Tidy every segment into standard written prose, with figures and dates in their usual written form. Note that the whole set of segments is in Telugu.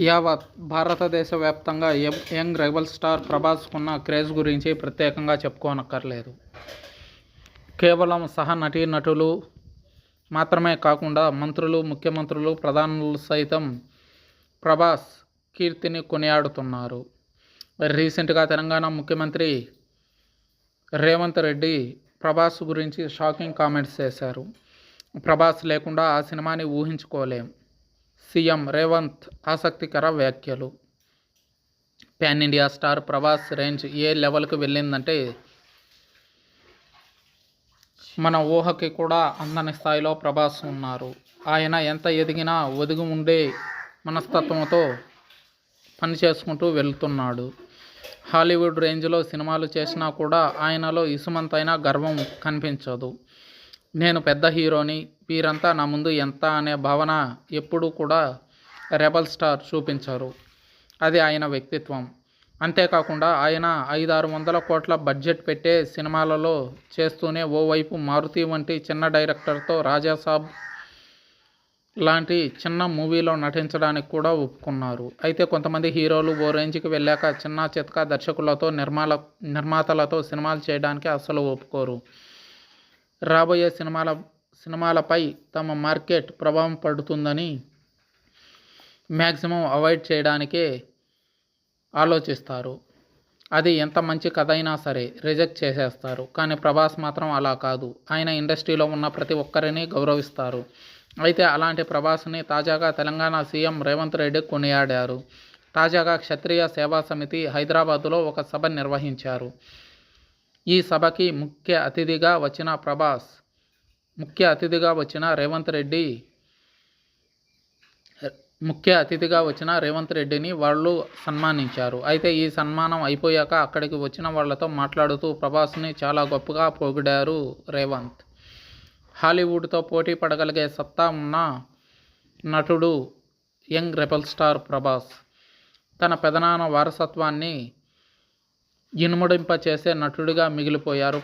యావత్ భారతదేశ వ్యాప్తంగా యంగ్ రెబల్ స్టార్ ప్రభాస్కున్న క్రేజ్ గురించి ప్రత్యేకంగా చెప్పుకోనక్కర్లేదు. కేవలం సహ నటీనటులు మాత్రమే కాకుండా మంత్రులు, ముఖ్యమంత్రులు, ప్రధానులు సైతం ప్రభాస్ కీర్తిని కొనియాడుతున్నారు. రీసెంట్గా తెలంగాణ ముఖ్యమంత్రి రేవంత్ రెడ్డి ప్రభాస్ గురించి షాకింగ్ కామెంట్స్ చేశారు. ప్రభాస్ లేకుండా ఆ సినిమాని ఊహించుకోలేం. సీఎం రేవంత్ ఆసక్తికర వ్యాఖ్యలు. Pan India star Prabhas range ఏ లెవెల్కి వెళ్ళిందంటే మన ఊహకి కూడా అందని స్థాయిలో ప్రభాస్ ఉన్నారు. ఆయన ఎంత ఎదిగినా ఒదిగి ఉండే మనస్తత్వంతో పని చేసుకుంటూ వెళ్తున్నాడు. హాలీవుడ్ రేంజ్లో సినిమాలు చేసినా కూడా ఆయనలో ఇసుమంతైనా గర్వం కనిపించదు. నేను పెద్ద హీరోని, వీరంతా నా ముందు ఎంత అనే భావన ఎప్పుడూ కూడా రెబల్ స్టార్ చూపించరు. అది ఆయన వ్యక్తిత్వం. అంతేకాకుండా ఆయన 500-600 కోట్ల బడ్జెట్ పెట్టే సినిమాలలో చేస్తూనే ఓవైపు మారుతి వంటి చిన్న డైరెక్టర్తో రాజాసాబ్ లాంటి చిన్న మూవీలో నటించడానికి కూడా ఒప్పుకున్నారు. అయితే కొంతమంది హీరోలు ఓ రేంజ్కి వెళ్ళాక చిన్న చితక దర్శకులతో నిర్మాతలతో సినిమాలు చేయడానికి అస్సలు ఒప్పుకోరు. రాబోయే సినిమాలపై తమ మార్కెట్ ప్రభావం పడుతుందని మ్యాక్సిమం అవాయిడ్ చేయడానికే ఆలోచిస్తారు. అది ఎంత మంచి కథ అయినా సరే రిజెక్ట్ చేసేస్తారు. కానీ ప్రభాస్ మాత్రం అలా కాదు. ఆయన ఇండస్ట్రీలో ఉన్న ప్రతి ఒక్కరిని గౌరవిస్తారు. అయితే అలాంటి ప్రభాస్ని తాజాగా తెలంగాణ సీఎం రేవంత్ రెడ్డి కొనియాడారు. తాజాగా క్షత్రియ సేవా సమితి హైదరాబాదులో ఒక సభ నిర్వహించారు. ఈ సభకి ముఖ్య అతిథిగా వచ్చిన రేవంత్ రెడ్డిని వాళ్ళు సన్మానించారు. అయితే ఈ సన్మానం అయిపోయాక అక్కడికి వచ్చిన వాళ్లతో మాట్లాడుతూ ప్రభాస్ని చాలా గొప్పగా పొగిడారు రేవంత్. హాలీవుడ్తో పోటీ పడగలిగే సత్తా ఉన్న నటుడు యంగ్ రెబల్ స్టార్ ప్రభాస్. తన పెదనాన్న వారసత్వాన్ని ఇనుముడింపచేసే నటుడిగా మిగిలిపోయారు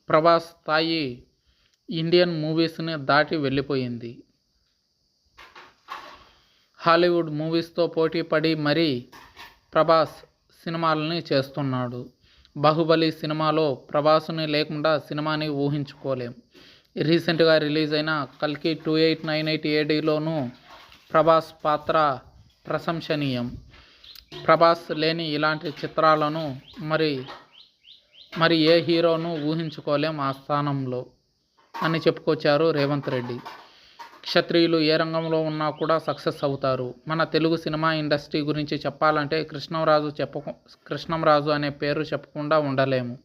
ప్రభాస్ స్థాయి ఇండియన్ మూవీస్ని దాటి వెళ్ళిపోయింది. హాలీవుడ్ మూవీస్తో పోటీ పడి మరీ ప్రభాస్ సినిమాలని చేస్తున్నాడు. బాహుబలి సినిమాలో ప్రభాస్ని లేకుండా సినిమాని ఊహించుకోలేం. రీసెంట్గా రిలీజ్ అయిన కల్కి 2898 ADలోనూ ప్రభాస్ పాత్ర ప్రశంసనీయం. ప్రభాస్ లేని ఇలాంటి చిత్రాలను మరి ఏ హీరోను ఊహించుకోలేం ఆ స్థానంలో అని చెప్పుకొచ్చారు రేవంత్ రెడ్డి. క్షత్రియులు ఏ రంగంలో ఉన్నా కూడా సక్సెస్ అవుతారు. మన తెలుగు సినిమా ఇండస్ట్రీ గురించి చెప్పాలంటే కృష్ణంరాజు అనే పేరు చెప్పకుండా ఉండలేము.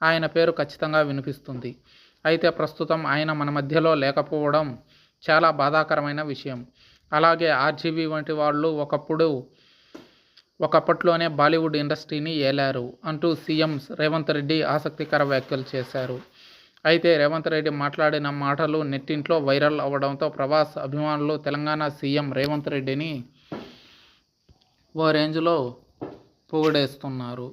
ఆయన పేరు ఖచ్చితంగా వినిపిస్తుంది. అయితే ప్రస్తుతం ఆయన మన మధ్యలో లేకపోవడం చాలా బాధాకరమైన విషయం. అలాగే ఆర్జీవీ వంటి వాళ్ళు ఒకప్పట్లోనే బాలీవుడ్ ఇండస్ట్రీని ఏలారు అంటూ సీఎం రేవంత్ రెడ్డి ఆసక్తికర వ్యాఖ్యలు చేశారు. అయితే రేవంత్ రెడ్డి మాట్లాడిన మాటలు నెట్టింట్లో వైరల్ అవ్వడంతో ప్రభాస్ అభిమానులు తెలంగాణ సీఎం రేవంత్ రెడ్డిని ఓ రేంజ్లో పొగిడేస్తున్నారు.